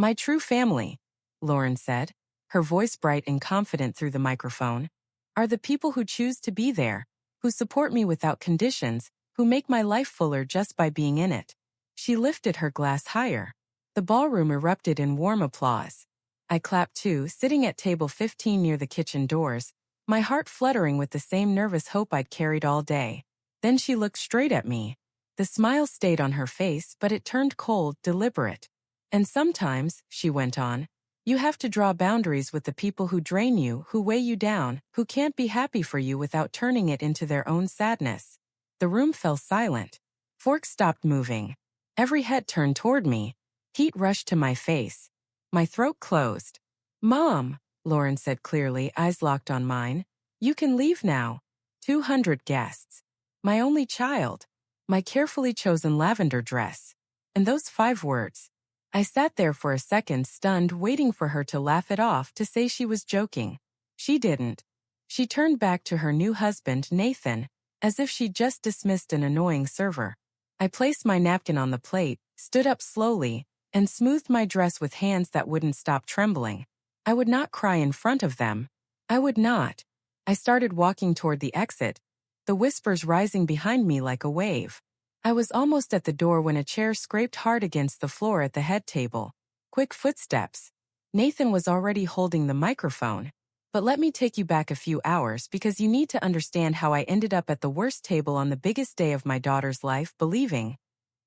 My true family, Lauren said, her voice bright and confident through the microphone, are the people who choose to be there, who support me without conditions, who make my life fuller just by being in it. She lifted her glass higher. The ballroom erupted in warm applause. I clapped too, sitting at table 15 near the kitchen doors, my heart fluttering with the same nervous hope I'd carried all day. Then she looked straight at me. The smile stayed on her face, but it turned cold, deliberate. And sometimes, she went on, you have to draw boundaries with the people who drain you, who weigh you down, who can't be happy for you without turning it into their own sadness. The room fell silent. Forks stopped moving. Every head turned toward me. Heat rushed to my face. My throat closed. Mom, Lauren said clearly, eyes locked on mine. You can leave now. 200 guests. My only child. My carefully chosen lavender dress. And those 5 words. I sat there for a second, stunned, waiting for her to laugh it off, to say she was joking. She didn't. She turned back to her new husband, Nathan, as if she'd just dismissed an annoying server. I placed my napkin on the plate, stood up slowly, and smoothed my dress with hands that wouldn't stop trembling. I would not cry in front of them. I would not. I started walking toward the exit, the whispers rising behind me like a wave. I was almost at the door when a chair scraped hard against the floor at the head table. Quick footsteps. Nathan was already holding the microphone. But let me take you back a few hours, because you need to understand how I ended up at the worst table on the biggest day of my daughter's life, believing,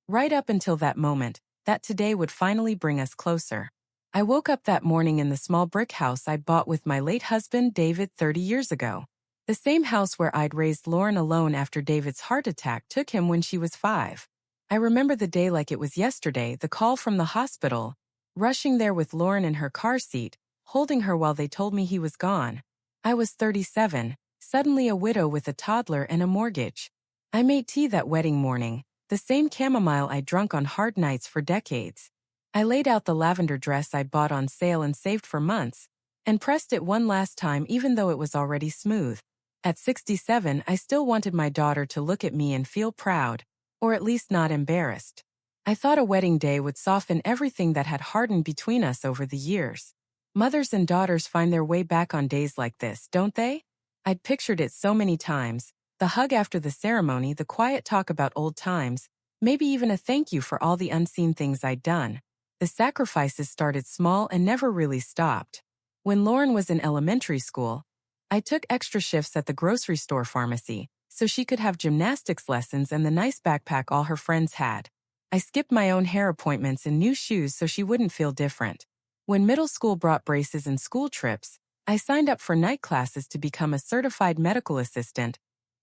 right up until that moment, that today would finally bring us closer. I woke up that morning in the small brick house I'd bought with my late husband David 30 years ago. The same house where I'd raised Lauren alone after David's heart attack took him when she was 5. I remember the day like it was yesterday, the call from the hospital, rushing there with Lauren in her car seat, holding her while they told me he was gone. I was 37, suddenly a widow with a toddler and a mortgage. I made tea that wedding morning, the same chamomile I'd drunk on hard nights for decades. I laid out the lavender dress I'd bought on sale and saved for months, and pressed it one last time even though it was already smooth. At 67, I still wanted my daughter to look at me and feel proud, or at least not embarrassed. I thought a wedding day would soften everything that had hardened between us over the years. Mothers and daughters find their way back on days like this, don't they? I'd pictured it so many times. The hug after the ceremony, the quiet talk about old times, maybe even a thank you for all the unseen things I'd done. The sacrifices started small and never really stopped. When Lauren was in elementary school, I took extra shifts at the grocery store pharmacy, so she could have gymnastics lessons and the nice backpack all her friends had. I skipped my own hair appointments and new shoes so she wouldn't feel different. When middle school brought braces and school trips, I signed up for night classes to become a certified medical assistant.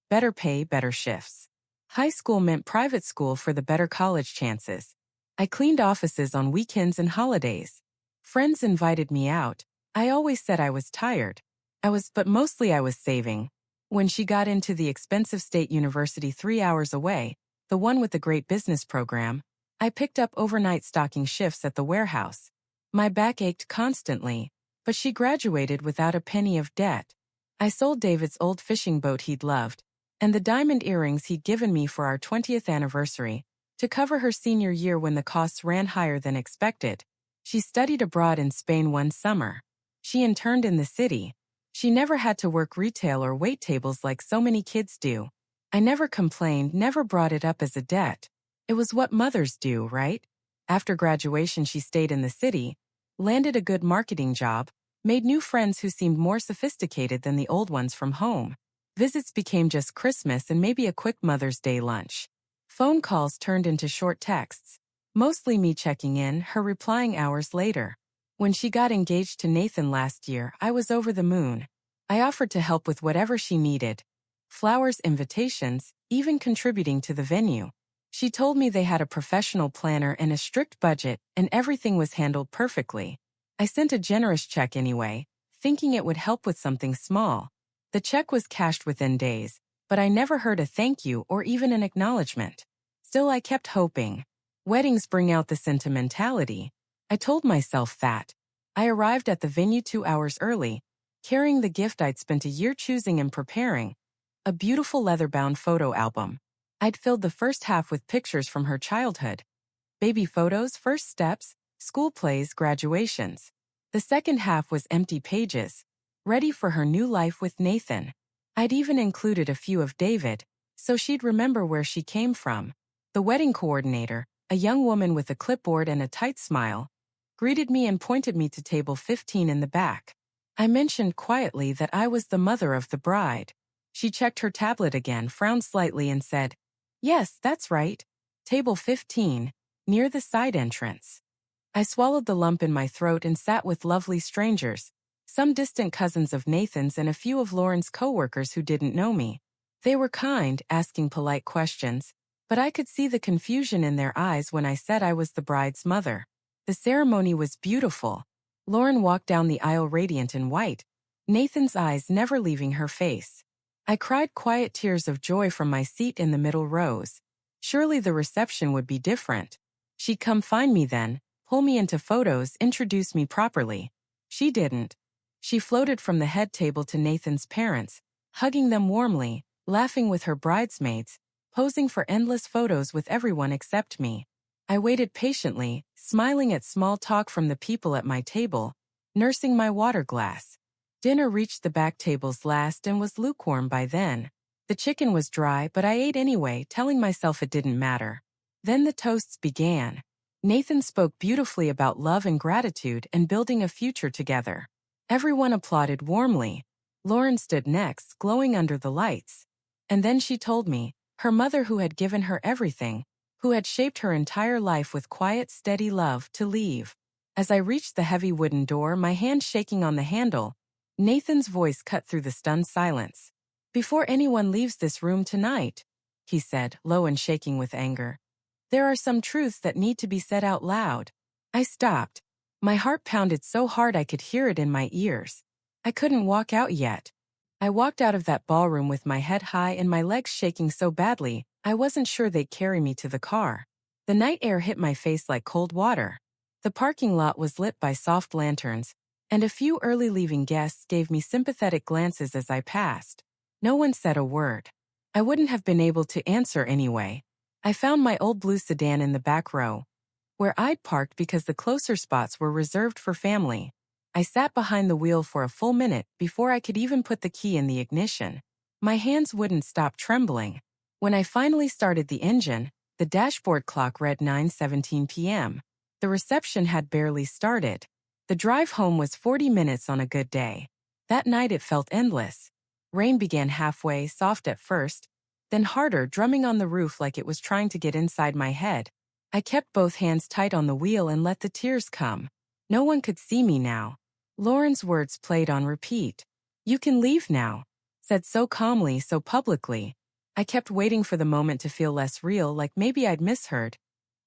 Better pay, better shifts. High school meant private school for the better college chances. I cleaned offices on weekends and holidays. Friends invited me out. I always said I was tired. But mostly I was saving. When she got into the expensive state university 3 hours away, the one with the great business program, I picked up overnight stocking shifts at the warehouse. My back ached constantly, but she graduated without a penny of debt. I sold David's old fishing boat he'd loved, and the diamond earrings he'd given me for our 20th anniversary, to cover her senior year when the costs ran higher than expected. She studied abroad in Spain one summer. She interned in the city. She never had to work retail or wait tables like so many kids do. I never complained, never brought it up as a debt. It was what mothers do, right? After graduation, she stayed in the city, landed a good marketing job, made new friends who seemed more sophisticated than the old ones from home. Visits became just Christmas and maybe a quick Mother's Day lunch. Phone calls turned into short texts, mostly me checking in, her replying hours later. When she got engaged to Nathan last year, I was over the moon. I offered to help with whatever she needed. Flowers, invitations, even contributing to the venue. She told me they had a professional planner and a strict budget, and everything was handled perfectly. I sent a generous check anyway, thinking it would help with something small. The check was cashed within days, but I never heard a thank you or even an acknowledgement. Still, I kept hoping. Weddings bring out the sentimentality. I told myself that. I arrived at the venue 2 hours early, carrying the gift I'd spent a year choosing and preparing, a beautiful leather-bound photo album. I'd filled the first half with pictures from her childhood. Baby photos, first steps, school plays, graduations. The second half was empty pages, ready for her new life with Nathan. I'd even included a few of David, so she'd remember where she came from. The wedding coordinator, a young woman with a clipboard and a tight smile, greeted me and pointed me to table 15 in the back. I mentioned quietly that I was the mother of the bride. She checked her tablet again, frowned slightly and said, "Yes, that's right. Table 15, near the side entrance." I swallowed the lump in my throat and sat with lovely strangers, some distant cousins of Nathan's and a few of Lauren's coworkers who didn't know me. They were kind, asking polite questions, but I could see the confusion in their eyes when I said I was the bride's mother. The ceremony was beautiful. Lauren walked down the aisle radiant in white, Nathan's eyes never leaving her face. I cried quiet tears of joy from my seat in the middle rows. Surely the reception would be different. She'd come find me then, pull me into photos, introduce me properly. She didn't. She floated from the head table to Nathan's parents, hugging them warmly, laughing with her bridesmaids, posing for endless photos with everyone except me. I waited patiently, smiling at small talk from the people at my table, nursing my water glass. Dinner reached the back tables last and was lukewarm by then. The chicken was dry, but I ate anyway, telling myself it didn't matter. Then the toasts began. Nathan spoke beautifully about love and gratitude and building a future together. Everyone applauded warmly. Lauren stood next, glowing under the lights. And then she told me, her mother who had given her everything, who had shaped her entire life with quiet, steady love, to leave. As I reached the heavy wooden door, my hand shaking on the handle, Nathan's voice cut through the stunned silence. "Before anyone leaves this room tonight," he said, low and shaking with anger, "there are some truths that need to be said out loud." I stopped. My heart pounded so hard I could hear it in my ears. I couldn't walk out yet. I walked out of that ballroom with my head high and my legs shaking so badly, I wasn't sure they'd carry me to the car. The night air hit my face like cold water. The parking lot was lit by soft lanterns, and a few early leaving guests gave me sympathetic glances as I passed. No one said a word. I wouldn't have been able to answer anyway. I found my old blue sedan in the back row, where I'd parked because the closer spots were reserved for family. I sat behind the wheel for a full minute before I could even put the key in the ignition. My hands wouldn't stop trembling. When I finally started the engine, the dashboard clock read 9:17 p.m. The reception had barely started. The drive home was 40 minutes on a good day. That night it felt endless. Rain began halfway, soft at first, then harder, drumming on the roof like it was trying to get inside my head. I kept both hands tight on the wheel and let the tears come. No one could see me now. Lauren's words played on repeat. "You can leave now," said so calmly, so publicly. I kept waiting for the moment to feel less real, like maybe I'd misheard.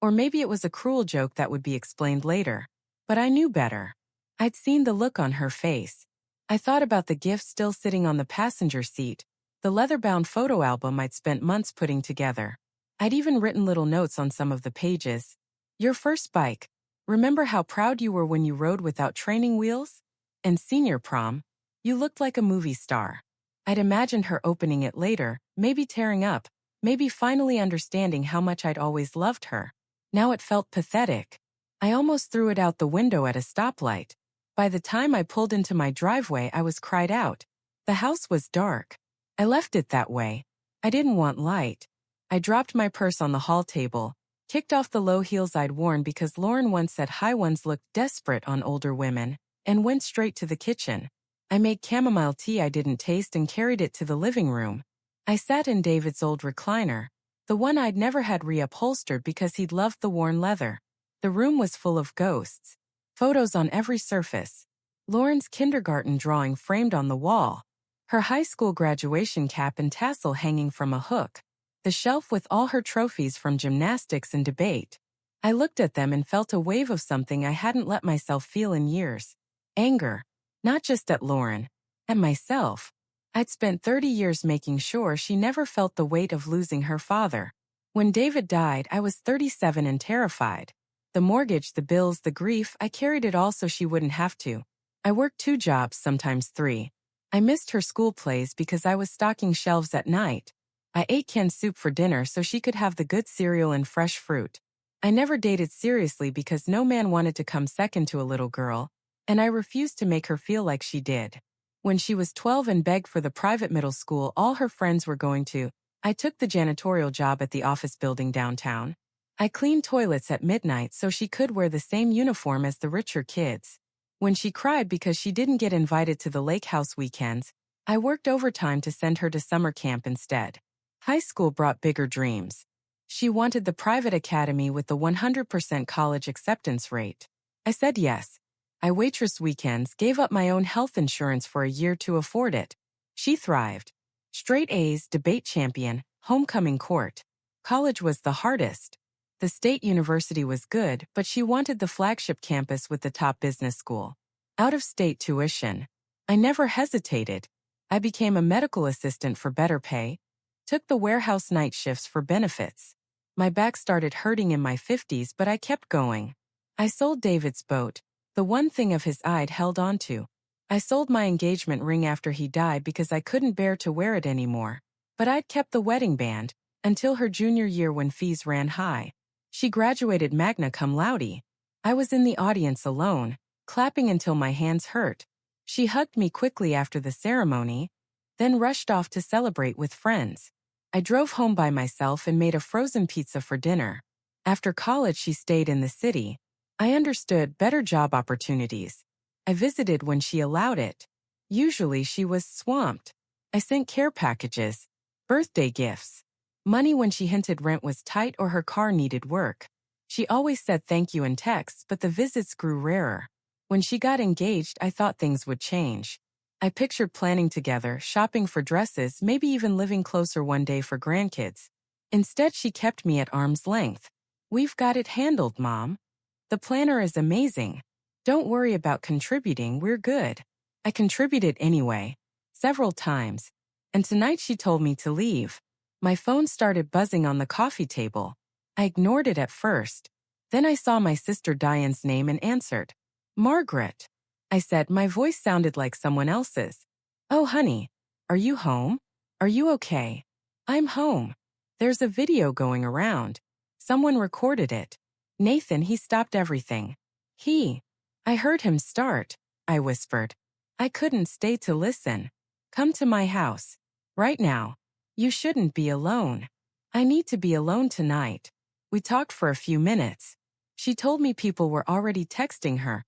Or maybe it was a cruel joke that would be explained later. But I knew better. I'd seen the look on her face. I thought about the gift still sitting on the passenger seat, the leather-bound photo album I'd spent months putting together. I'd even written little notes on some of the pages. "Your first bike. Remember how proud you were when you rode without training wheels? And senior prom. You looked like a movie star." I'd imagined her opening it later, maybe tearing up, maybe finally understanding how much I'd always loved her. Now it felt pathetic. I almost threw it out the window at a stoplight. By the time I pulled into my driveway, I was cried out. The house was dark. I left it that way. I didn't want light. I dropped my purse on the hall table, kicked off the low heels I'd worn because Lauren once said high ones looked desperate on older women, and went straight to the kitchen. I made chamomile tea I didn't taste and carried it to the living room. I sat in David's old recliner, the one I'd never had reupholstered because he'd loved the worn leather. The room was full of ghosts. Photos on every surface. Lauren's kindergarten drawing framed on the wall. Her high school graduation cap and tassel hanging from a hook. The shelf with all her trophies from gymnastics and debate. I looked at them and felt a wave of something I hadn't let myself feel in years. Anger. Not just at Lauren. At myself. I'd spent 30 years making sure she never felt the weight of losing her father. When David died, I was 37 and terrified. The mortgage, the bills, the grief, I carried it all so she wouldn't have to. I worked 2 jobs, sometimes 3. I missed her school plays because I was stocking shelves at night. I ate canned soup for dinner so she could have the good cereal and fresh fruit. I never dated seriously because no man wanted to come second to a little girl, and I refused to make her feel like she did. When she was 12 and begged for the private middle school all her friends were going to, I took the janitorial job at the office building downtown. I cleaned toilets at midnight so she could wear the same uniform as the richer kids. When she cried because she didn't get invited to the lake house weekends, I worked overtime to send her to summer camp instead. High school brought bigger dreams. She wanted the private academy with the 100% college acceptance rate. I said yes. I waitressed weekends, gave up my own health insurance for a year to afford it. She thrived. Straight A's, debate champion, homecoming court. College was the hardest. The state university was good, but she wanted the flagship campus with the top business school. Out-of-state tuition. I never hesitated. I became a medical assistant for better pay. Took the warehouse night shifts for benefits. My back started hurting in my 50s, but I kept going. I sold David's boat, the one thing of his I'd held on to. I sold my engagement ring after he died because I couldn't bear to wear it anymore. But I'd kept the wedding band until her junior year when fees ran high. She graduated magna cum laude. I was in the audience alone, clapping until my hands hurt. She hugged me quickly after the ceremony, then rushed off to celebrate with friends. I drove home by myself and made a frozen pizza for dinner. After college, she stayed in the city. I understood better job opportunities. I visited when she allowed it. Usually she was swamped. I sent care packages, birthday gifts, money when she hinted rent was tight or her car needed work. She always said thank you in texts, but the visits grew rarer. When she got engaged, I thought things would change. I pictured planning together, shopping for dresses, maybe even living closer one day for grandkids. Instead, she kept me at arm's length. We've got it handled, Mom. The planner is amazing. Don't worry about contributing, we're good. I contributed anyway, several times. And tonight she told me to leave. My phone started buzzing on the coffee table. I ignored it at first. Then I saw my sister Diane's name and answered. Margaret. I said, my voice sounded like someone else's. Oh, honey, are you home? Are you okay? I'm home. There's a video going around. Someone recorded it. Nathan, he stopped everything. I heard him start, I whispered. I couldn't stay to listen. Come to my house. Right now. You shouldn't be alone. I need to be alone tonight. We talked for a few minutes. She told me people were already texting her,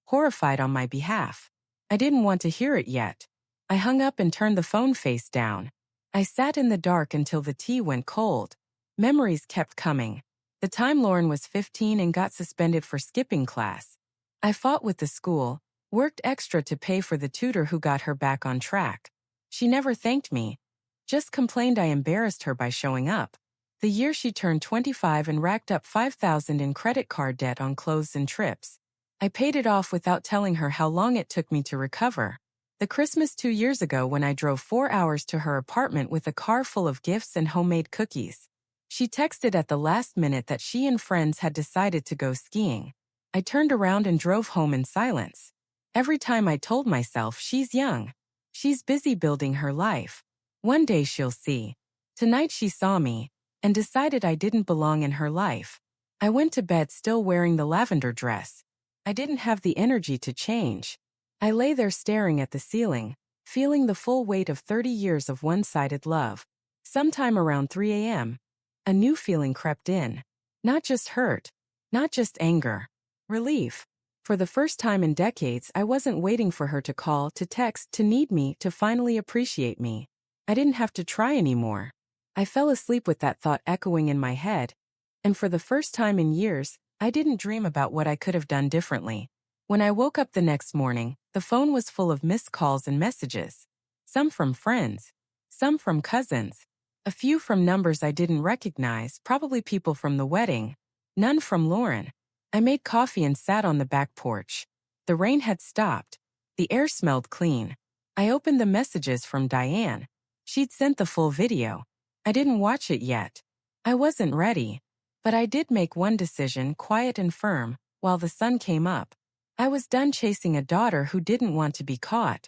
horrified on my behalf. I didn't want to hear it yet. I hung up and turned the phone face down. I sat in the dark until the tea went cold. Memories kept coming. The time Lauren was 15 and got suspended for skipping class. I fought with the school, worked extra to pay for the tutor who got her back on track. She never thanked me, just complained I embarrassed her by showing up. The year she turned 25 and racked up $5,000 in credit card debt on clothes and trips. I paid it off without telling her how long it took me to recover. The Christmas 2 years ago when I drove 4 hours to her apartment with a car full of gifts and homemade cookies. She texted at the last minute that she and friends had decided to go skiing. I turned around and drove home in silence. Every time I told myself, she's young. She's busy building her life. One day she'll see. Tonight she saw me and decided I didn't belong in her life. I went to bed still wearing the lavender dress. I didn't have the energy to change. I lay there staring at the ceiling, feeling the full weight of 30 years of one-sided love. Sometime around 3 a.m., a new feeling crept in. Not just hurt, not just anger. Relief. For the first time in decades, I wasn't waiting for her to call, to text, to need me, to finally appreciate me. I didn't have to try anymore. I fell asleep with that thought echoing in my head. And for the first time in years, I didn't dream about what I could have done differently. When I woke up the next morning, the phone was full of missed calls and messages. Some from friends. Some from cousins. A few from numbers I didn't recognize, probably people from the wedding. None from Lauren. I made coffee and sat on the back porch. The rain had stopped. The air smelled clean. I opened the messages from Diane. She'd sent the full video. I didn't watch it yet. I wasn't ready. But I did make one decision, quiet and firm, while the sun came up. I was done chasing a daughter who didn't want to be caught.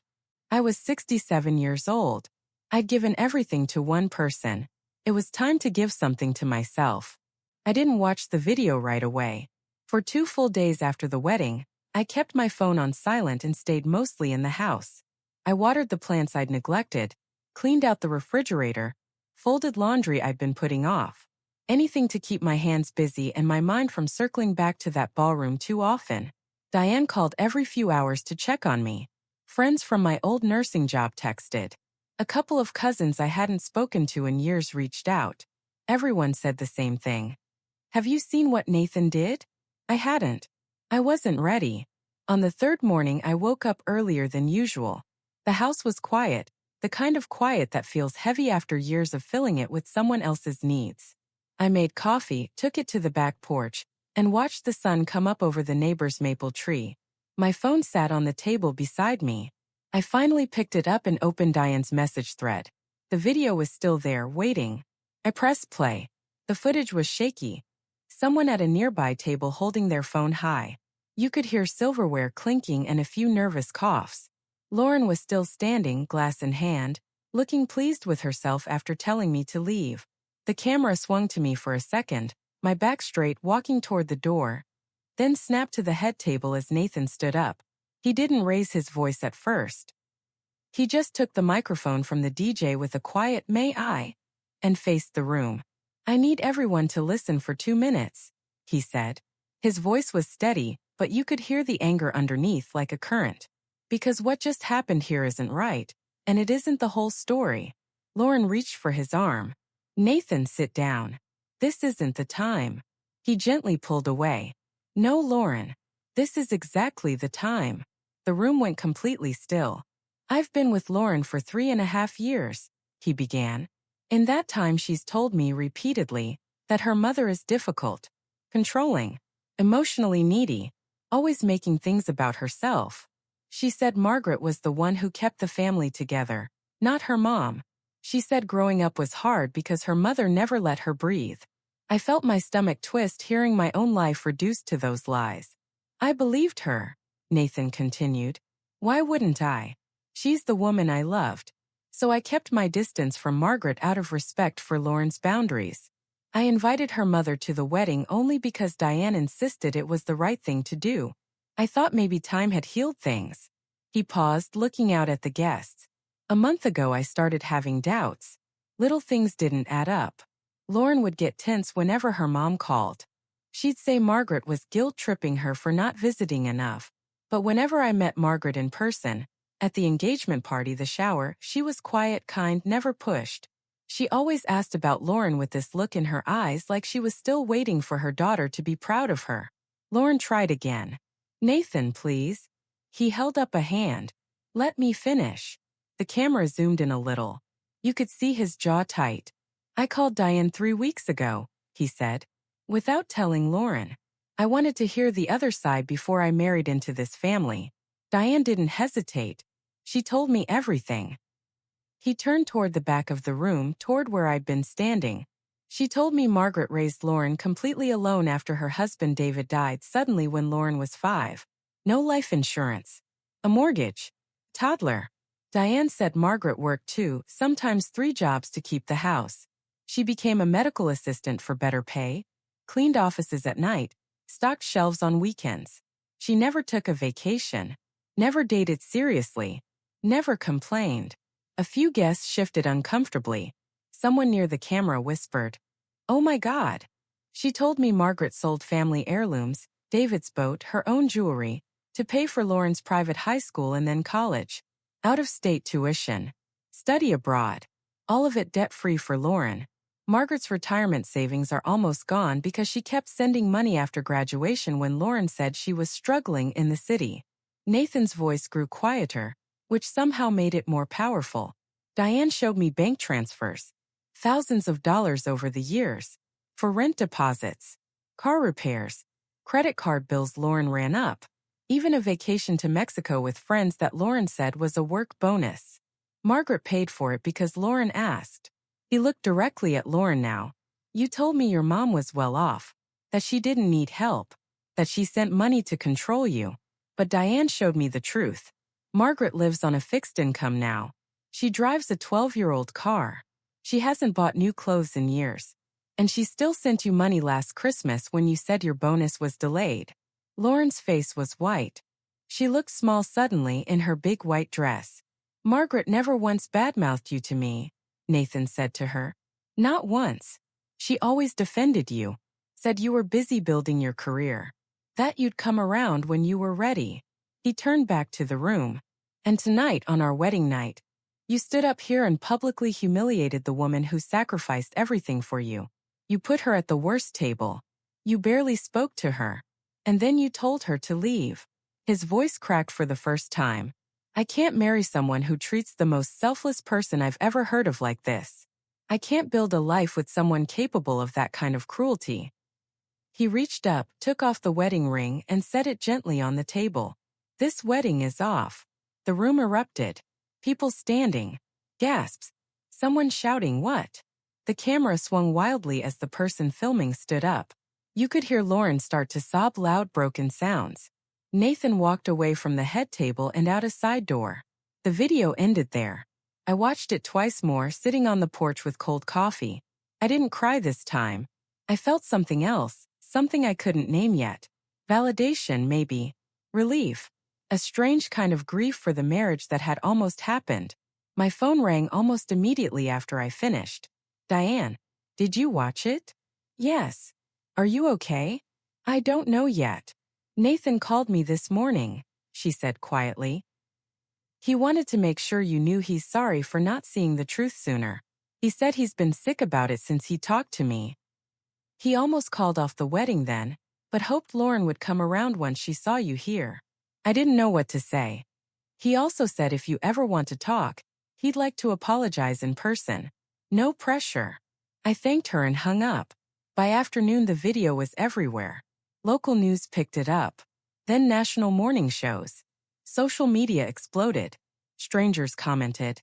I was 67 years old. I'd given everything to one person. It was time to give something to myself. I didn't watch the video right away. For 2 full days after the wedding, I kept my phone on silent and stayed mostly in the house. I watered the plants I'd neglected, cleaned out the refrigerator, folded laundry I'd been putting off. Anything to keep my hands busy and my mind from circling back to that ballroom too often. Diane called every few hours to check on me. Friends from my old nursing job texted. A couple of cousins I hadn't spoken to in years reached out. Everyone said the same thing. Have you seen what Nathan did? I hadn't. I wasn't ready. On the third morning, I woke up earlier than usual. The house was quiet, the kind of quiet that feels heavy after years of filling it with someone else's needs. I made coffee, took it to the back porch, and watched the sun come up over the neighbor's maple tree. My phone sat on the table beside me. I finally picked it up and opened Diane's message thread. The video was still there, waiting. I pressed play. The footage was shaky. Someone at a nearby table holding their phone high. You could hear silverware clinking and a few nervous coughs. Lauren was still standing, glass in hand, looking pleased with herself after telling me to leave. The camera swung to me for a second, my back straight, walking toward the door, then snapped to the head table as Nathan stood up. He didn't raise his voice at first. He just took the microphone from the DJ with a quiet "May I?" and faced the room. I need everyone to listen for 2 minutes, he said. His voice was steady, but you could hear the anger underneath like a current. Because what just happened here isn't right, and it isn't the whole story. Lauren reached for his arm. Nathan, sit down. This isn't the time. He gently pulled away. No, Lauren. This is exactly the time. The room went completely still. I've been with Lauren for 3.5 years, he began. In that time she's told me repeatedly that her mother is difficult, controlling, emotionally needy, always making things about herself. She said Margaret was the one who kept the family together, not her mom. She said growing up was hard because her mother never let her breathe. I felt my stomach twist hearing my own life reduced to those lies. I believed her, Nathan continued. Why wouldn't I? She's the woman I loved. So I kept my distance from Margaret out of respect for Lauren's boundaries. I invited her mother to the wedding only because Diane insisted it was the right thing to do. I thought maybe time had healed things. He paused, looking out at the guests. A month ago I started having doubts. Little things didn't add up. Lauren would get tense whenever her mom called. She'd say Margaret was guilt-tripping her for not visiting enough. But whenever I met Margaret in person, at the engagement party, the shower, she was quiet, kind, never pushed. She always asked about Lauren with this look in her eyes like she was still waiting for her daughter to be proud of her. Lauren tried again. Nathan, please. He held up a hand. Let me finish. The camera zoomed in a little. You could see his jaw tight. I called Diane 3 weeks ago, he said. Without telling Lauren. I wanted to hear the other side before I married into this family. Diane didn't hesitate. She told me everything. He turned toward the back of the room, toward where I'd been standing. She told me Margaret raised Lauren completely alone after her husband David died suddenly when Lauren was 5. No life insurance. A mortgage. Toddler. Diane said Margaret worked 2, sometimes 3 jobs to keep the house. She became a medical assistant for better pay, cleaned offices at night, stocked shelves on weekends. She never took a vacation, never dated seriously, never complained. A few guests shifted uncomfortably. Someone near the camera whispered, "Oh my God." She told me Margaret sold family heirlooms, David's boat, her own jewelry, to pay for Lauren's private high school and then college. Out-of-state tuition. Study abroad. All of it debt-free for Lauren. Margaret's retirement savings are almost gone because she kept sending money after graduation when Lauren said she was struggling in the city. Nathan's voice grew quieter, which somehow made it more powerful. Diane showed me bank transfers. Thousands of dollars over the years. For rent deposits, car repairs, credit card bills Lauren ran up. Even a vacation to Mexico with friends that Lauren said was a work bonus. Margaret paid for it because Lauren asked. He looked directly at Lauren now. You told me your mom was well off, that she didn't need help, that she sent money to control you. But Diane showed me the truth. Margaret lives on a fixed income now. She drives a 12-year-old car. She hasn't bought new clothes in years. And she still sent you money last Christmas when you said your bonus was delayed. Lauren's face was white. She looked small suddenly in her big white dress. Margaret never once badmouthed you to me, Nathan said to her. Not once. She always defended you, said you were busy building your career, that you'd come around when you were ready. He turned back to the room. And tonight, on our wedding night, you stood up here and publicly humiliated the woman who sacrificed everything for you. You put her at the worst table. You barely spoke to her. And then you told her to leave. His voice cracked for the first time. I can't marry someone who treats the most selfless person I've ever heard of like this. I can't build a life with someone capable of that kind of cruelty. He reached up, took off the wedding ring, and set it gently on the table. This wedding is off. The room erupted. People standing. Gasps. Someone shouting, what? The camera swung wildly as the person filming stood up. You could hear Lauren start to sob loud, broken sounds. Nathan walked away from the head table and out a side door. The video ended there. I watched it twice more, sitting on the porch with cold coffee. I didn't cry this time. I felt something else, something I couldn't name yet. Validation, maybe. Relief. A strange kind of grief for the marriage that had almost happened. My phone rang almost immediately after I finished. Diane, did you watch it? Yes. Are you okay? I don't know yet. Nathan called me this morning, she said quietly. He wanted to make sure you knew he's sorry for not seeing the truth sooner. He said he's been sick about it since he talked to me. He almost called off the wedding then, but hoped Lauren would come around once she saw you here. I didn't know what to say. He also said if you ever want to talk, he'd like to apologize in person. No pressure. I thanked her and hung up. By afternoon the video was everywhere. Local news picked it up. Then national morning shows. Social media exploded. Strangers commented.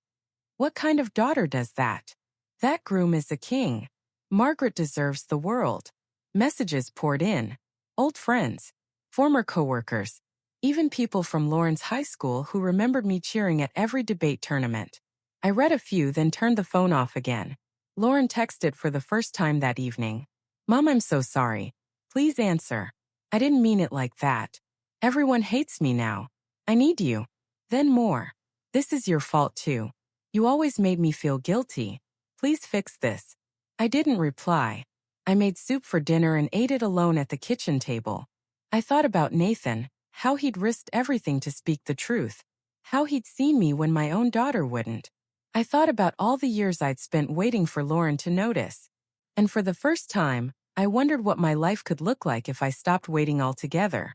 What kind of daughter does that? That groom is a king. Margaret deserves the world. Messages poured in. Old friends. Former coworkers. Even people from Lauren's high school who remembered me cheering at every debate tournament. I read a few, then turned the phone off again. Lauren texted for the first time that evening. Mom, I'm so sorry. Please answer. I didn't mean it like that. Everyone hates me now. I need you. Then more. This is your fault too. You always made me feel guilty. Please fix this. I didn't reply. I made soup for dinner and ate it alone at the kitchen table. I thought about Nathan, how he'd risked everything to speak the truth. How he'd seen me when my own daughter wouldn't. I thought about all the years I'd spent waiting for Lauren to notice. And for the first time, I wondered what my life could look like if I stopped waiting altogether.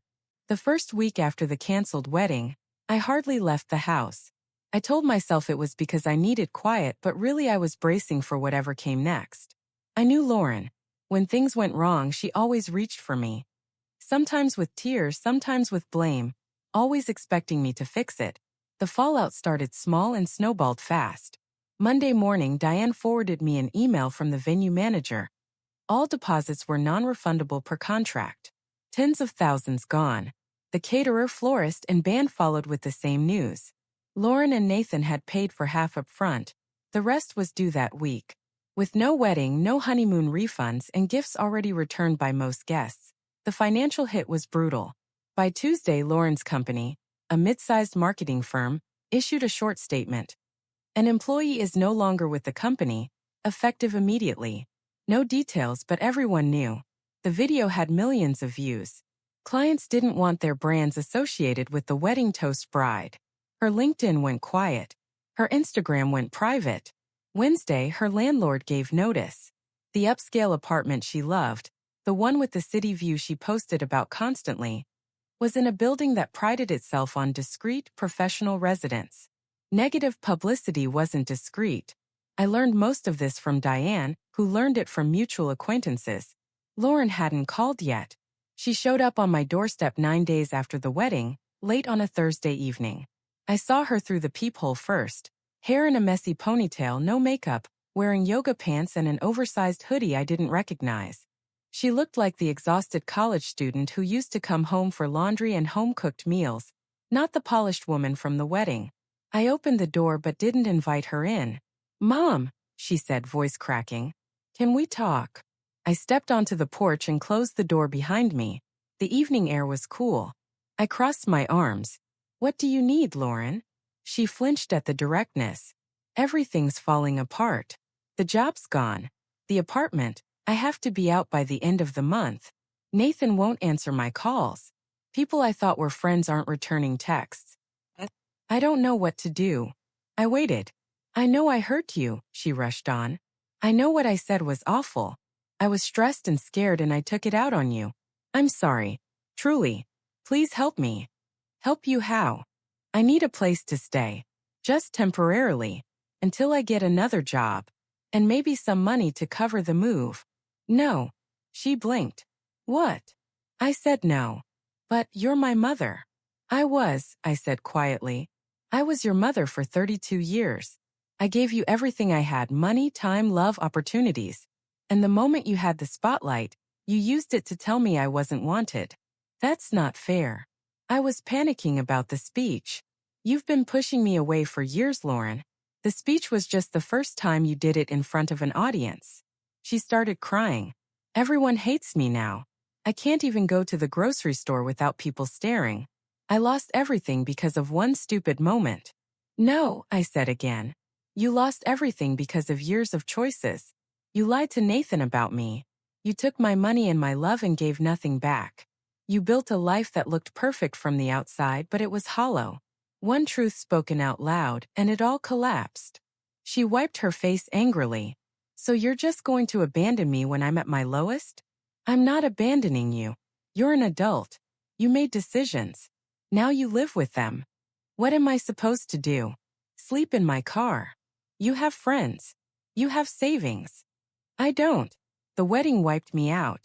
The first week after the canceled wedding, I hardly left the house. I told myself it was because I needed quiet, but really I was bracing for whatever came next. I knew Lauren. When things went wrong, she always reached for me. Sometimes with tears, sometimes with blame, always expecting me to fix it. The fallout started small and snowballed fast. Monday morning, Diane forwarded me an email from the venue manager. All deposits were non-refundable per contract. Tens of thousands gone. The caterer, florist, and band followed with the same news. Lauren and Nathan had paid for half up front. The rest was due that week. With no wedding, no honeymoon refunds, and gifts already returned by most guests, the financial hit was brutal. By Tuesday, Lauren's company, a mid-sized marketing firm, issued a short statement. An employee is no longer with the company, effective immediately. No details, but everyone knew. The video had millions of views. Clients didn't want their brands associated with the wedding toast bride. Her LinkedIn went quiet. Her Instagram went private. Wednesday, her landlord gave notice. The upscale apartment she loved, the one with the city view she posted about constantly, was in a building that prided itself on discreet, professional residence. Negative publicity wasn't discreet. I learned most of this from Diane, who learned it from mutual acquaintances. Lauren hadn't called yet. She showed up on my doorstep 9 days after the wedding, late on a Thursday evening. I saw her through the peephole first. Hair in a messy ponytail, no makeup, wearing yoga pants and an oversized hoodie I didn't recognize. She looked like the exhausted college student who used to come home for laundry and home-cooked meals, not the polished woman from the wedding. I opened the door but didn't invite her in. "Mom," she said, voice cracking. "Can we talk?" I stepped onto the porch and closed the door behind me. The evening air was cool. I crossed my arms. What do you need, Lauren? She flinched at the directness. Everything's falling apart. The job's gone. The apartment. I have to be out by the end of the month. Nathan won't answer my calls. People I thought were friends aren't returning texts. I don't know what to do. I waited. I know I hurt you, she rushed on. I know what I said was awful. I was stressed and scared and I took it out on you. I'm sorry. Truly. Please help me. Help you how? I need a place to stay. Just temporarily. Until I get another job. And maybe some money to cover the move. No. She blinked. What? I said no. But you're my mother. I said quietly. I was your mother for 32 years. I gave you everything I had: money, time, love, opportunities. And the moment you had the spotlight, you used it to tell me I wasn't wanted. That's not fair. I was panicking about the speech. You've been pushing me away for years, Lauren. The speech was just the first time you did it in front of an audience. She started crying. Everyone hates me now. I can't even go to the grocery store without people staring. I lost everything because of one stupid moment. No, I said again. You lost everything because of years of choices. You lied to Nathan about me. You took my money and my love and gave nothing back. You built a life that looked perfect from the outside, but it was hollow. One truth spoken out loud, and it all collapsed. She wiped her face angrily. So you're just going to abandon me when I'm at my lowest? I'm not abandoning you. You're an adult. You made decisions. Now you live with them. What am I supposed to do? Sleep in my car. You have friends. You have savings. I don't. The wedding wiped me out.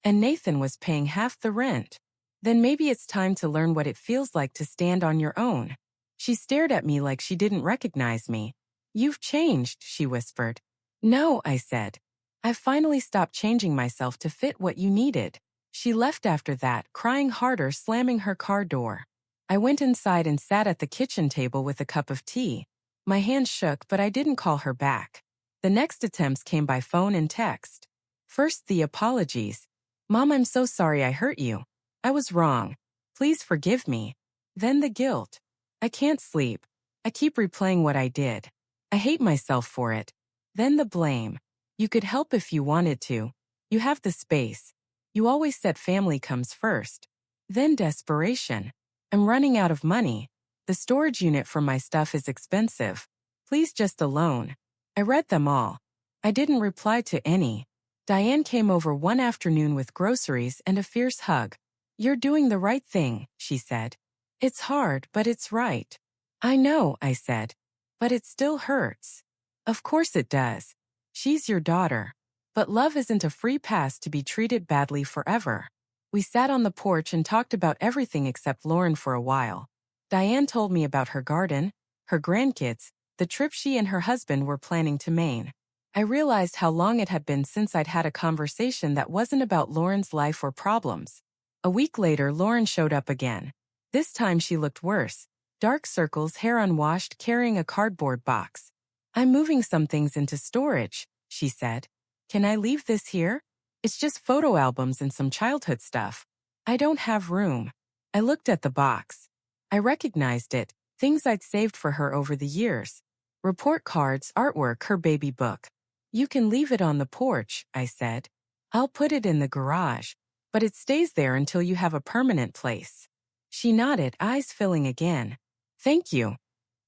And Nathan was paying half the rent. Then maybe it's time to learn what it feels like to stand on your own. She stared at me like she didn't recognize me. You've changed, she whispered. No, I said. I've finally stopped changing myself to fit what you needed. She left after that, crying harder, slamming her car door. I went inside and sat at the kitchen table with a cup of tea. My hands shook, but I didn't call her back. The next attempts came by phone and text. First, the apologies. Mom, I'm so sorry I hurt you. I was wrong. Please forgive me. Then the guilt. I can't sleep. I keep replaying what I did. I hate myself for it. Then the blame. You could help if you wanted to. You have the space. You always said family comes first. Then desperation. I'm running out of money. The storage unit for my stuff is expensive. Please, just a loan. I read them all. I didn't reply to any. Diane came over one afternoon with groceries and a fierce hug. You're doing the right thing, she said. It's hard, but it's right. I know, I said. But it still hurts. Of course it does. She's your daughter. But love isn't a free pass to be treated badly forever. We sat on the porch and talked about everything except Lauren for a while. Diane told me about her garden, her grandkids, the trip she and her husband were planning to Maine. I realized how long it had been since I'd had a conversation that wasn't about Lauren's life or problems. A week later, Lauren showed up again. This time she looked worse. Dark circles, hair unwashed, carrying a cardboard box. I'm moving some things into storage, she said. Can I leave this here? It's just photo albums and some childhood stuff. I don't have room. I looked at the box. I recognized it, things I'd saved for her over the years. Report cards, artwork, her baby book. You can leave it on the porch, I said. I'll put it in the garage, but it stays there until you have a permanent place. She nodded, eyes filling again. Thank you.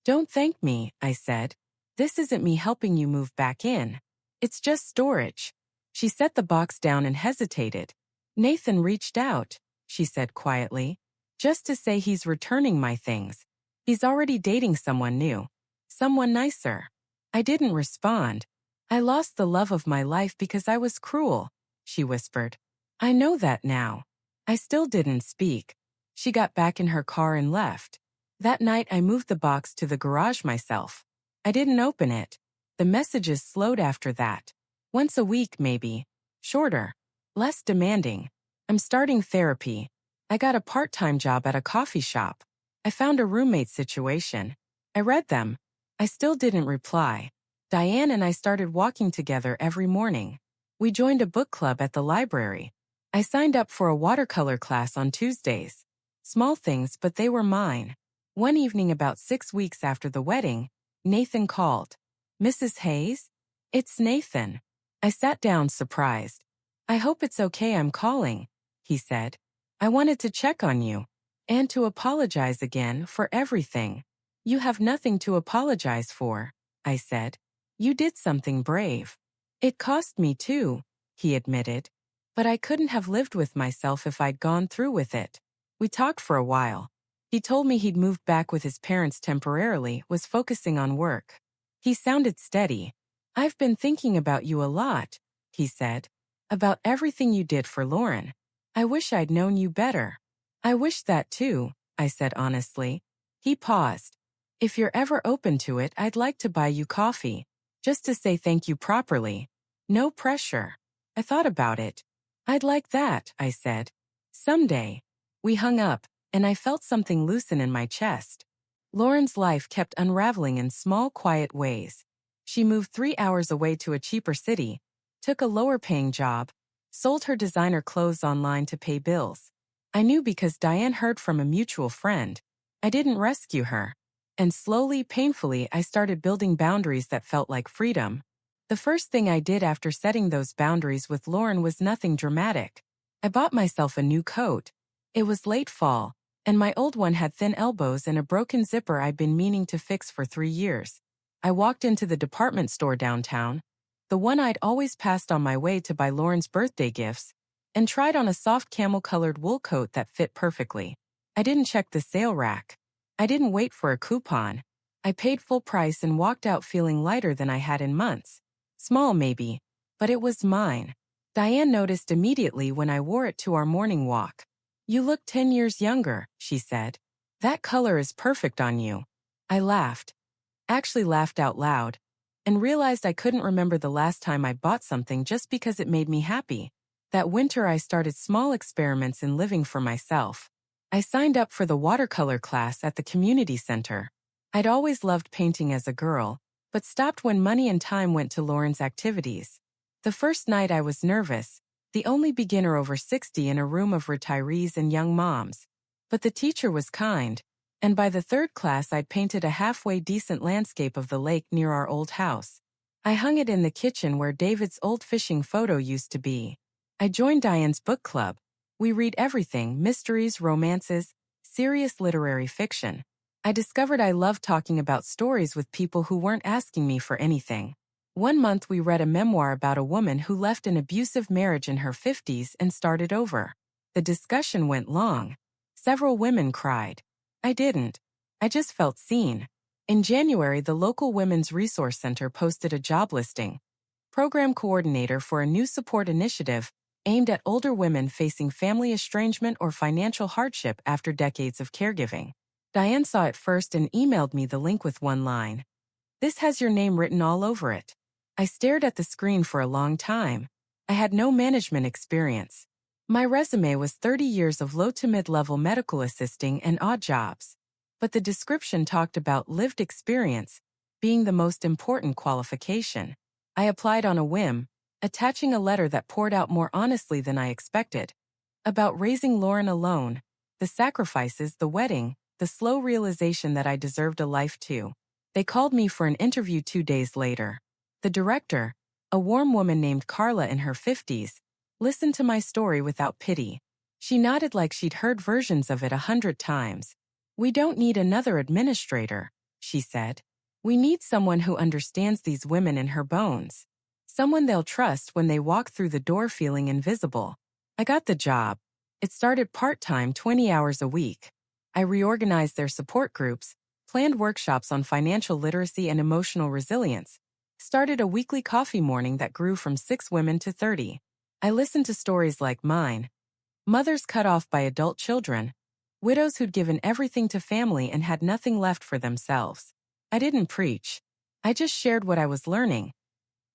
Don't thank me, I said. This isn't me helping you move back in. It's just storage. She set the box down and hesitated. Nathan reached out, she said quietly, just to say he's returning my things. He's already dating someone new. Someone nicer. I didn't respond. I lost the love of my life because I was cruel, she whispered. I know that now. I still didn't speak. She got back in her car and left. That night I moved the box to the garage myself. I didn't open it. The messages slowed after that. Once a week, maybe. Shorter. Less demanding. I'm starting therapy. I got a part-time job at a coffee shop. I found a roommate situation. I read them. I still didn't reply. Diane and I started walking together every morning. We joined a book club at the library. I signed up for a watercolor class on Tuesdays. Small things, but they were mine. One evening about 6 weeks after the wedding, Nathan called. "Mrs. Hayes?" "It's Nathan." I sat down surprised. "I hope it's okay I'm calling," he said. "I wanted to check on you. And to apologize again for everything." "You have nothing to apologize for," I said. "You did something brave." "It cost me too," he admitted. "But I couldn't have lived with myself if I'd gone through with it." We talked for a while. He told me he'd moved back with his parents temporarily, was focusing on work. He sounded steady. "I've been thinking about you a lot," he said. "About everything you did for Lauren. I wish I'd known you better." "I wish that too," I said honestly. He paused. "If you're ever open to it, I'd like to buy you coffee. Just to say thank you properly. No pressure." I thought about it. "I'd like that," I said. "Someday." We hung up, and I felt something loosen in my chest. Lauren's life kept unraveling in small, quiet ways. She moved 3 hours away to a cheaper city, took a lower-paying job, sold her designer clothes online to pay bills. I knew because Diane heard from a mutual friend. I didn't rescue her. And slowly, painfully, I started building boundaries that felt like freedom. The first thing I did after setting those boundaries with Lauren was nothing dramatic. I bought myself a new coat. It was late fall, and my old one had thin elbows and a broken zipper I'd been meaning to fix for 3 years. I walked into the department store downtown, the one I'd always passed on my way to buy Lauren's birthday gifts, and tried on a soft camel-colored wool coat that fit perfectly. I didn't check the sale rack. I didn't wait for a coupon. I paid full price and walked out feeling lighter than I had in months. Small maybe, but it was mine. Diane noticed immediately when I wore it to our morning walk. "You look 10 years younger," she said. "That color is perfect on you." I laughed. Actually laughed out loud, and realized I couldn't remember the last time I bought something just because it made me happy. That winter I started small experiments in living for myself. I signed up for the watercolor class at the community center. I'd always loved painting as a girl, but stopped when money and time went to Lauren's activities. The first night I was nervous, the only beginner over 60 in a room of retirees and young moms. But the teacher was kind, and by the third class I'd painted a halfway decent landscape of the lake near our old house. I hung it in the kitchen where David's old fishing photo used to be. I joined Diane's book club. We read everything: mysteries, romances, serious literary fiction. I discovered I loved talking about stories with people who weren't asking me for anything. One month we read a memoir about a woman who left an abusive marriage in her 50s and started over. The discussion went long. Several women cried. I didn't. I just felt seen. In January, the local Women's Resource Center posted a job listing. Program coordinator for a new support initiative aimed at older women facing family estrangement or financial hardship after decades of caregiving. Diane saw it first and emailed me the link with one line. "This has your name written all over it." I stared at the screen for a long time. I had no management experience. My resume was 30 years of low to mid-level medical assisting and odd jobs. But the description talked about lived experience being the most important qualification. I applied on a whim, attaching a letter that poured out more honestly than I expected. About raising Lauren alone, the sacrifices, the wedding, the slow realization that I deserved a life too. They called me for an interview 2 days later. The director, a warm woman named Carla in her 50s, listened to my story without pity. She nodded like she'd heard versions of it 100 times. "We don't need another administrator," she said. "We need someone who understands these women in her bones. Someone they'll trust when they walk through the door feeling invisible." I got the job. It started part-time, 20 hours a week. I reorganized their support groups, planned workshops on financial literacy and emotional resilience, started a weekly coffee morning that grew from 6 women to 30. I listened to stories like mine. Mothers cut off by adult children, widows who'd given everything to family and had nothing left for themselves. I didn't preach. I just shared what I was learning.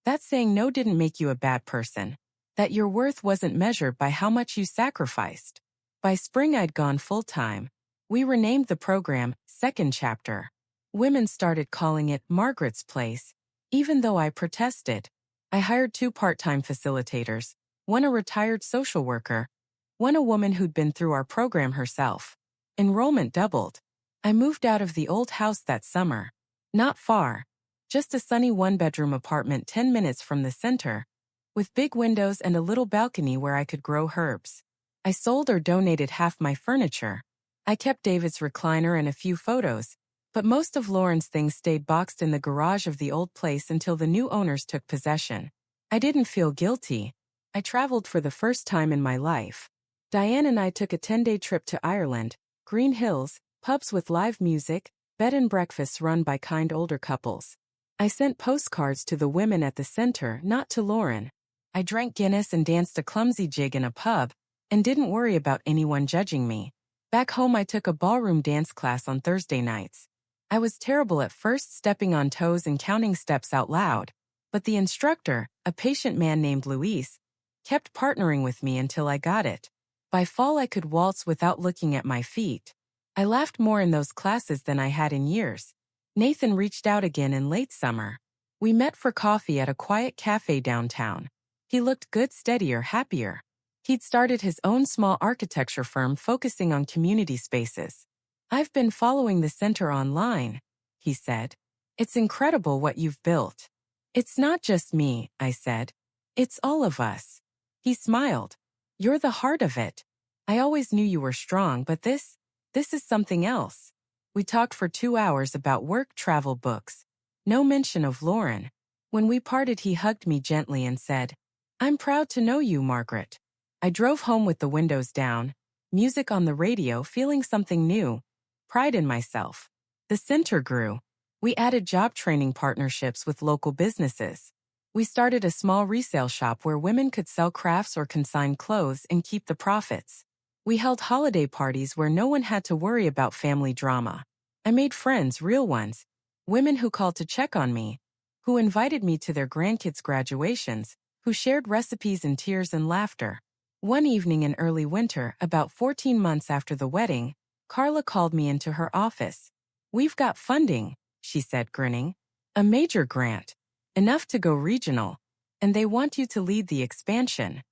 That saying no didn't make you a bad person. That your worth wasn't measured by how much you sacrificed. By spring I'd gone full-time. We renamed the program Second Chapter. Women started calling it Margaret's Place, even though I protested. I hired 2 part-time facilitators, one a retired social worker, one a woman who'd been through our program herself. Enrollment doubled. I moved out of the old house that summer. Not far. Just a sunny 1-bedroom apartment 10 minutes from the center, with big windows and a little balcony where I could grow herbs. I sold or donated half my furniture. I kept David's recliner and a few photos, but most of Lauren's things stayed boxed in the garage of the old place until the new owners took possession. I didn't feel guilty. I traveled for the first time in my life. Diane and I took a 10-day trip to Ireland, green hills, pubs with live music, bed and breakfasts run by kind older couples. I sent postcards to the women at the center, not to Lauren. I drank Guinness and danced a clumsy jig in a pub, and didn't worry about anyone judging me. Back home I took a ballroom dance class on Thursday nights. I was terrible at first, stepping on toes and counting steps out loud, but the instructor, a patient man named Luis, kept partnering with me until I got it. By fall I could waltz without looking at my feet. I laughed more in those classes than I had in years. Nathan reached out again in late summer. We met for coffee at a quiet cafe downtown. He looked good, steadier, happier. He'd started his own small architecture firm focusing on community spaces. "I've been following the center online," he said. "It's incredible what you've built." "It's not just me," I said. "It's all of us." He smiled. "You're the heart of it. I always knew you were strong, but this is something else." We talked for 2 hours about work, travel, books. No mention of Lauren. When we parted, he hugged me gently and said, "I'm proud to know you, Margaret." I drove home with the windows down, music on the radio, feeling something new. Pride in myself. The center grew. We added job training partnerships with local businesses. We started a small resale shop where women could sell crafts or consign clothes and keep the profits. We held holiday parties where no one had to worry about family drama. I made friends, real ones, women who called to check on me, who invited me to their grandkids' graduations, who shared recipes in tears and laughter. One evening in early winter, about 14 months after the wedding, Carla called me into her office. "We've got funding," she said, grinning. "A major grant. Enough to go regional. And they want you to lead the expansion."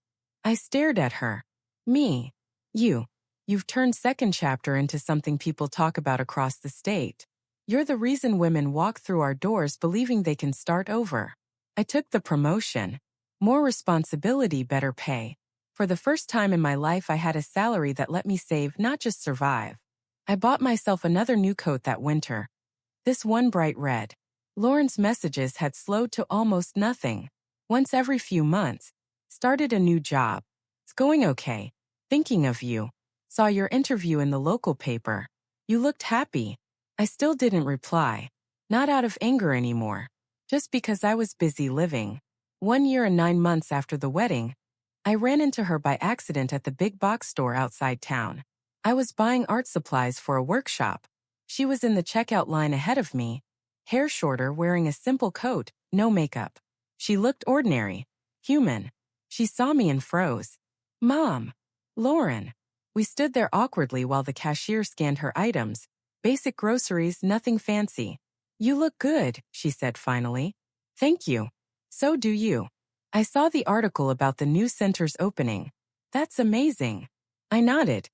I stared at her. "Me? You've turned Second Chapter into something people talk about across the state. You're the reason women walk through our doors believing they can start over." I took the promotion. More responsibility, better pay. For the first time in my life, I had a salary that let me save, not just survive. I bought myself another new coat that winter. This one bright red. Lauren's messages had slowed to almost nothing. Once every few months. Started a new job. "It's going okay. Thinking of you. Saw your interview in the local paper. You looked happy." I still didn't reply. Not out of anger anymore. Just because I was busy living. 1 year and 9 months after the wedding, I ran into her by accident at the big box store outside town. I was buying art supplies for a workshop. She was in the checkout line ahead of me, hair shorter, wearing a simple coat, no makeup. She looked ordinary, human. She saw me and froze. "Mom. Lauren." We stood there awkwardly while the cashier scanned her items. Basic groceries, nothing fancy. "You look good," she said finally. "Thank you. So do you. I saw the article about the new center's opening. That's amazing." I nodded.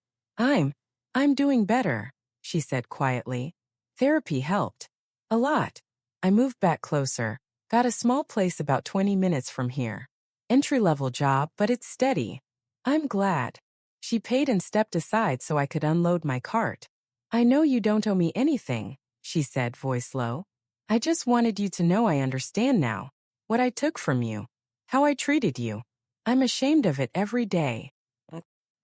I'm doing better," she said quietly. "Therapy helped. A lot." I moved back closer. Got a small place about 20 minutes from here. Entry-level job, but it's steady. "I'm glad." She paid and stepped aside so I could unload my cart. "I know you don't owe me anything," she said, voice low. "I just wanted you to know I understand now. What I took from you. How I treated you. I'm ashamed of it every day."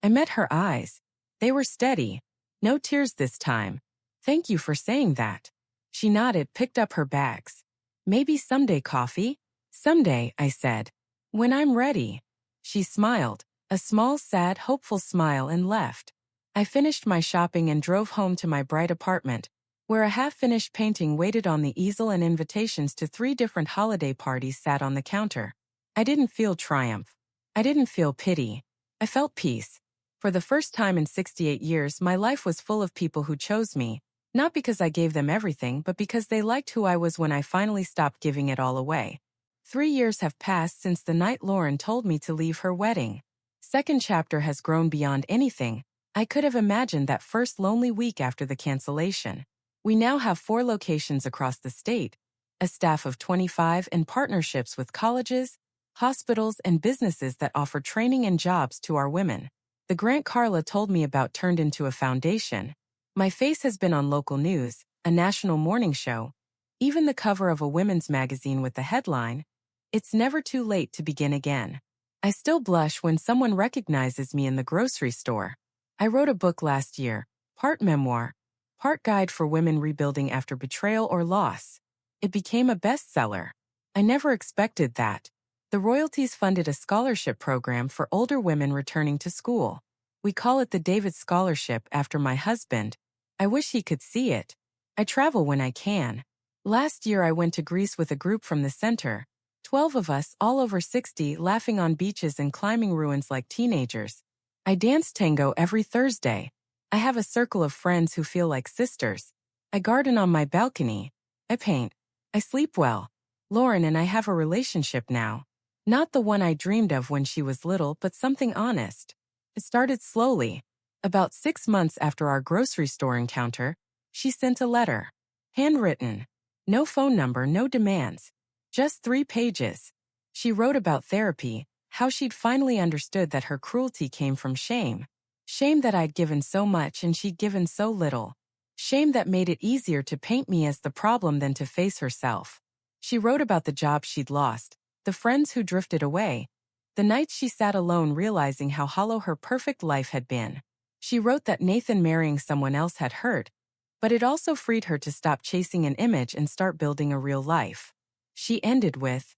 I met her eyes. They were steady. No tears this time. "Thank you for saying that." She nodded, picked up her bags. "Maybe someday coffee?" "Someday," I said. "When I'm ready." She smiled, a small, sad, hopeful smile, and left. I finished my shopping and drove home to my bright apartment, where a half-finished painting waited on the easel and invitations to 3 different holiday parties sat on the counter. I didn't feel triumph. I didn't feel pity. I felt peace. For the first time in 68 years, my life was full of people who chose me, not because I gave them everything, but because they liked who I was when I finally stopped giving it all away. 3 years have passed since the night Lauren told me to leave her wedding. Second chapter has grown beyond anything I could have imagined that first lonely week after the cancellation. We now have 4 locations across the state, a staff of 25, and partnerships with colleges, hospitals, and businesses that offer training and jobs to our women. The grant Carla told me about turned into a foundation. My face has been on local news, a national morning show, even the cover of a women's magazine with the headline, "It's never too late to begin again." I still blush when someone recognizes me in the grocery store. I wrote a book last year, part memoir, part guide for women rebuilding after betrayal or loss. It became a bestseller. I never expected that. The royalties funded a scholarship program for older women returning to school. We call it the David Scholarship after my husband. I wish he could see it. I travel when I can. Last year I went to Greece with a group from the center, 12 of us, all over 60, laughing on beaches and climbing ruins like teenagers. I dance tango every Thursday. I have a circle of friends who feel like sisters. I garden on my balcony. I paint. I sleep well. Lauren and I have a relationship now. Not the one I dreamed of when she was little, but something honest. It started slowly. About 6 months after our grocery store encounter, she sent a letter. Handwritten. No phone number, no demands. Just 3 pages. She wrote about therapy, how she'd finally understood that her cruelty came from shame. Shame that I'd given so much and she'd given so little. Shame that made it easier to paint me as the problem than to face herself. She wrote about the job she'd lost, the friends who drifted away, the nights she sat alone realizing how hollow her perfect life had been. She wrote that Nathan marrying someone else had hurt, but it also freed her to stop chasing an image and start building a real life. She ended with,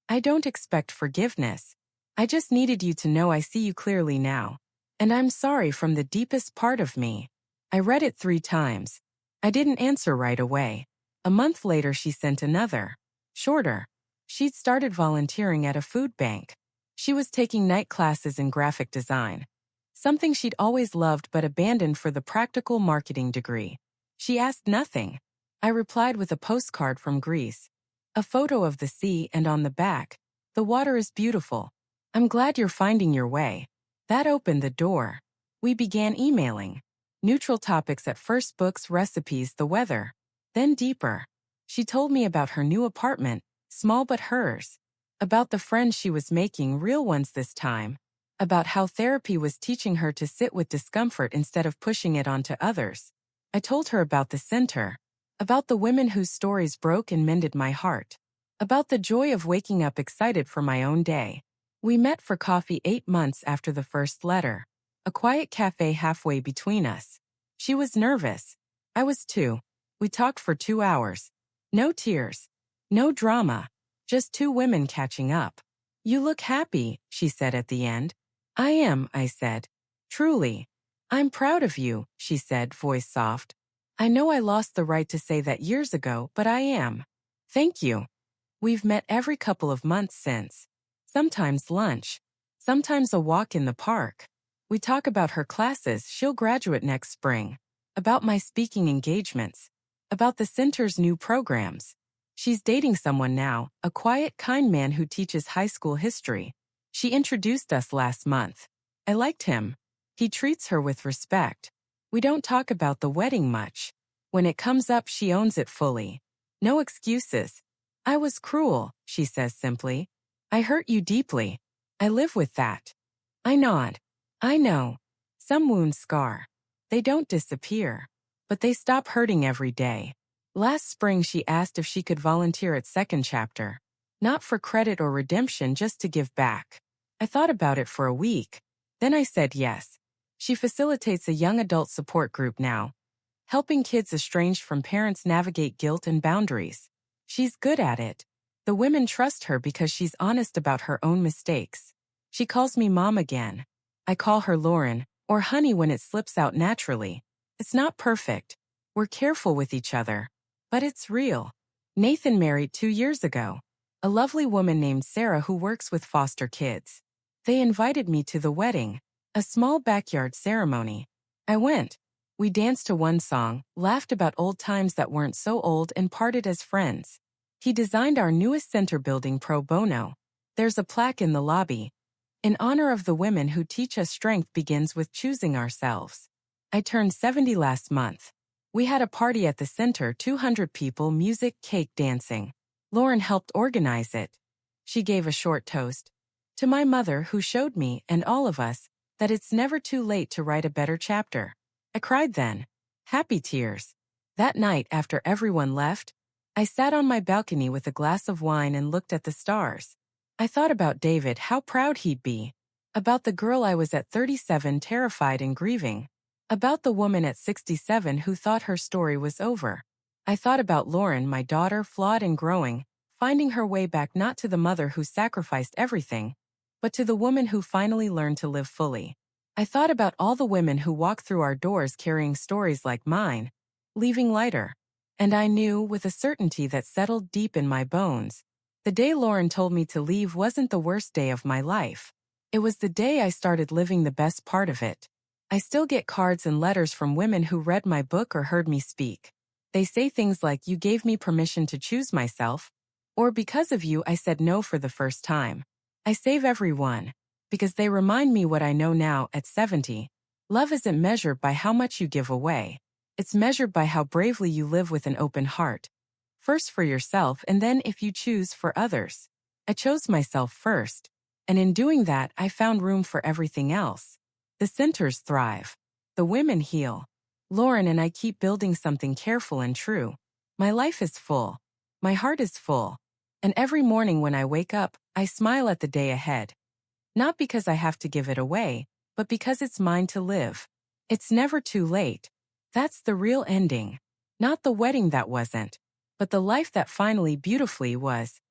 "I don't expect forgiveness. I just needed you to know I see you clearly now. And I'm sorry from the deepest part of me." I read it 3 times. I didn't answer right away. A month later she sent another. Shorter. She'd started volunteering at a food bank. She was taking night classes in graphic design. Something she'd always loved but abandoned for the practical marketing degree. She asked nothing. I replied with a postcard from Greece. A photo of the sea, and on the back, "The water is beautiful. I'm glad you're finding your way." That opened the door. We began emailing. Neutral topics at first: books, recipes, the weather. Then deeper. She told me about her new apartment, small but hers. About the friends she was making, real ones this time. About how therapy was teaching her to sit with discomfort instead of pushing it onto others. I told her about the center. About the women whose stories broke and mended my heart. About the joy of waking up excited for my own day. We met for coffee 8 months after the first letter. A quiet cafe halfway between us. She was nervous. I was too. We talked for 2 hours. No tears. No drama. Just 2 women catching up. "You look happy," she said at the end. "I am," I said. "Truly. I'm proud of you," she said, voice soft. "I know I lost the right to say that years ago, but I am. Thank you." We've met every couple of months since. Sometimes lunch. Sometimes a walk in the park. We talk about her classes, she'll graduate next spring. About my speaking engagements. About the center's new programs. She's dating someone now, a quiet, kind man who teaches high school history. She introduced us last month. I liked him. He treats her with respect. We don't talk about the wedding much. When it comes up, she owns it fully. No excuses. "I was cruel," she says simply. "I hurt you deeply. I live with that." I nod. I know. Some wounds scar. They don't disappear. But they stop hurting every day. Last spring she asked if she could volunteer at Second Chapter. Not for credit or redemption, just to give back. I thought about it for a week. Then I said yes. She facilitates a young adult support group now, helping kids estranged from parents navigate guilt and boundaries. She's good at it. The women trust her because she's honest about her own mistakes. She calls me mom again. I call her Lauren, or honey when it slips out naturally. It's not perfect. We're careful with each other. But it's real. Nathan married 2 years ago. A lovely woman named Sarah who works with foster kids. They invited me to the wedding, a small backyard ceremony. I went. We danced to one song, laughed about old times that weren't so old, and parted as friends. He designed our newest center building pro bono. There's a plaque in the lobby. In honor of the women who teach us strength begins with choosing ourselves. I turned 70 last month. We had a party at the center, 200 people, music, cake, dancing. Lauren helped organize it. She gave a short toast to my mother, who showed me, and all of us, that it's never too late to write a better chapter. I cried then. Happy tears. That night, after everyone left, I sat on my balcony with a glass of wine and looked at the stars. I thought about David, how proud he'd be. About the girl I was at 37, terrified and grieving. About the woman at 67 who thought her story was over. I thought about Lauren, my daughter, flawed and growing, finding her way back, not to the mother who sacrificed everything, but to the woman who finally learned to live fully. I thought about all the women who walk through our doors carrying stories like mine, leaving lighter. And I knew, with a certainty that settled deep in my bones, the day Lauren told me to leave wasn't the worst day of my life. It was the day I started living the best part of it. I still get cards and letters from women who read my book or heard me speak. They say things like, "You gave me permission to choose myself," or "Because of you, I said no for the first time." I save every one, because they remind me what I know now at 70. Love isn't measured by how much you give away. It's measured by how bravely you live with an open heart. First for yourself, and then, if you choose, for others. I chose myself first, and in doing that, I found room for everything else. The centers thrive. The women heal. Lauren and I keep building something careful and true. My life is full. My heart is full. And every morning when I wake up, I smile at the day ahead. Not because I have to give it away, but because it's mine to live. It's never too late. That's the real ending. Not the wedding that wasn't, but the life that finally, beautifully was.